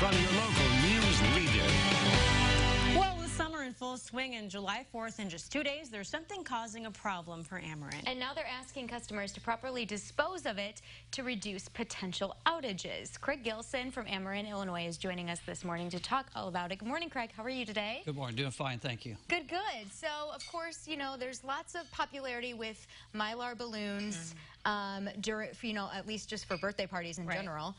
from your local news leader. Well, with summer in full swing and July 4th in just 2 days, there's something causing a problem for Ameren. And now they're asking customers to properly dispose of it to reduce potential outages. Craig Gilson from Ameren, Illinois is joining us this morning to talk all about it. Good morning, Craig. How are you today? Good morning. Doing fine, thank you. Good, good. So, of course, you know, there's lots of popularity with Mylar balloons, during, you know, at least just for birthday parties in general.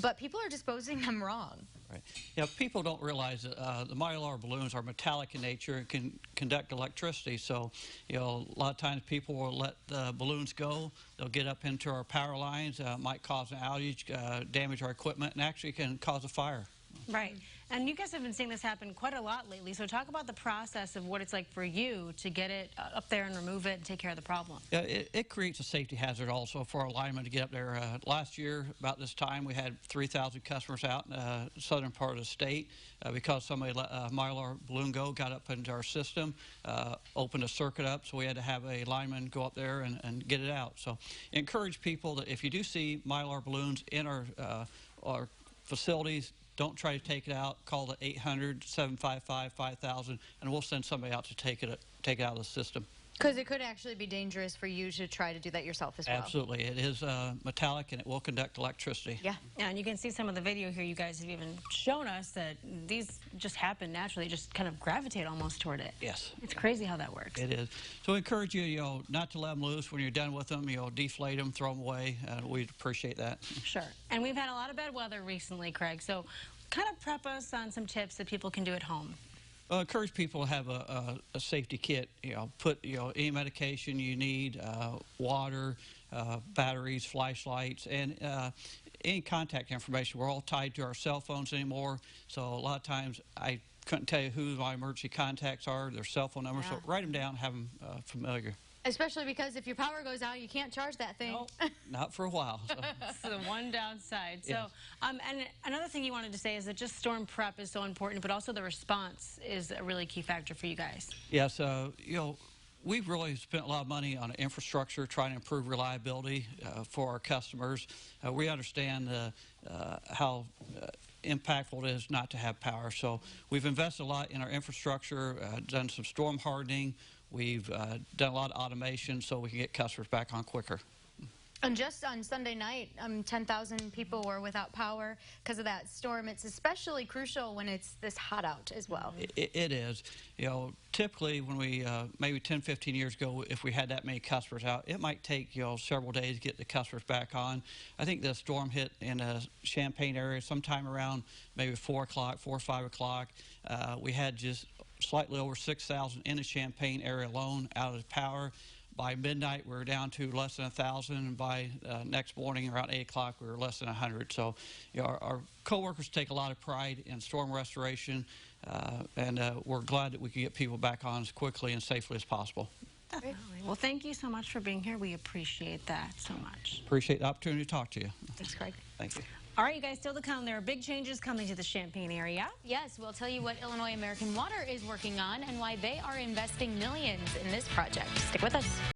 But people are disposing them wrong. Right. Yeah, people don't realize that the Mylar balloons are metallic in nature and can conduct electricity. So, you know, a lot of times people will let the balloons go. They'll get up into our power lines, might cause an outage, damage our equipment, and actually can cause a fire. Right. And you guys have been seeing this happen quite a lot lately. So talk about the process of what it's like for you to get it up there and remove it and take care of the problem. Yeah, it creates a safety hazard also for our linemen to get up there. Last year, about this time, we had 3,000 customers out in the southern part of the state because somebody let a Mylar balloon go, got up into our system, opened a circuit up, so we had to have a lineman go up there and get it out. So encourage people that if you do see Mylar balloons in our facilities, don't try to take it out. Call the 800-755-5000, and we'll send somebody out to take it out of the system. Because it could actually be dangerous for you to try to do that yourself as well. Absolutely. It is metallic, and it will conduct electricity. Yeah. And you can see some of the video here. You guys have even shown us that these just happen naturally, just kind of gravitate almost toward it. Yes. It's crazy how that works. It is. So I encourage you, not to let them loose. When you're done with them, deflate them, throw them away. We'd appreciate that. Sure. And we've had a lot of bad weather recently, Craig. So kind of prep us on some tips that people can do at home. Encourage people to have a safety kit. Put any medication you need, water, batteries, flashlights, and any contact information. We're all tied to our cell phones anymore, so a lot of times I couldn't tell you who my emergency contacts are, their cell phone numbers. So write them down, have them familiar. Especially because if your power goes out, you can't charge that thing. Nope. Not for a while. So. That's the one downside. So, Yes. And another thing you wanted to say is that just storm prep is so important, but also the response is a really key factor for you guys. Yes, we've really spent a lot of money on infrastructure, trying to improve reliability for our customers. We understand how impactful it is not to have power. So we've invested a lot in our infrastructure, done some storm hardening. We've done a lot of automation so we can get customers back on quicker. And just on Sunday night, 10,000 people were without power because of that storm. It's especially crucial when it's this hot out as well. It is. Typically when we, maybe 10, 15 years ago, if we had that many customers out, it might take, several days to get the customers back on. I think the storm hit in the Champaign area sometime around maybe 4 or 5 o'clock. We had just slightly over 6,000 in the Champaign area alone out of power. By midnight, we were down to less than 1,000, and by next morning, around 8 o'clock, we were less than 100. So, our coworkers take a lot of pride in storm restoration, and we're glad that we can get people back on as quickly and safely as possible. Definitely. Well, thank you so much for being here. We appreciate that so much. Appreciate the opportunity to talk to you. Thanks, Craig. Thank you. All right, you guys, still to come. There are big changes coming to the Champaign area. Yes, we'll tell you what Illinois American Water is working on and why they are investing millions in this project. Stick with us.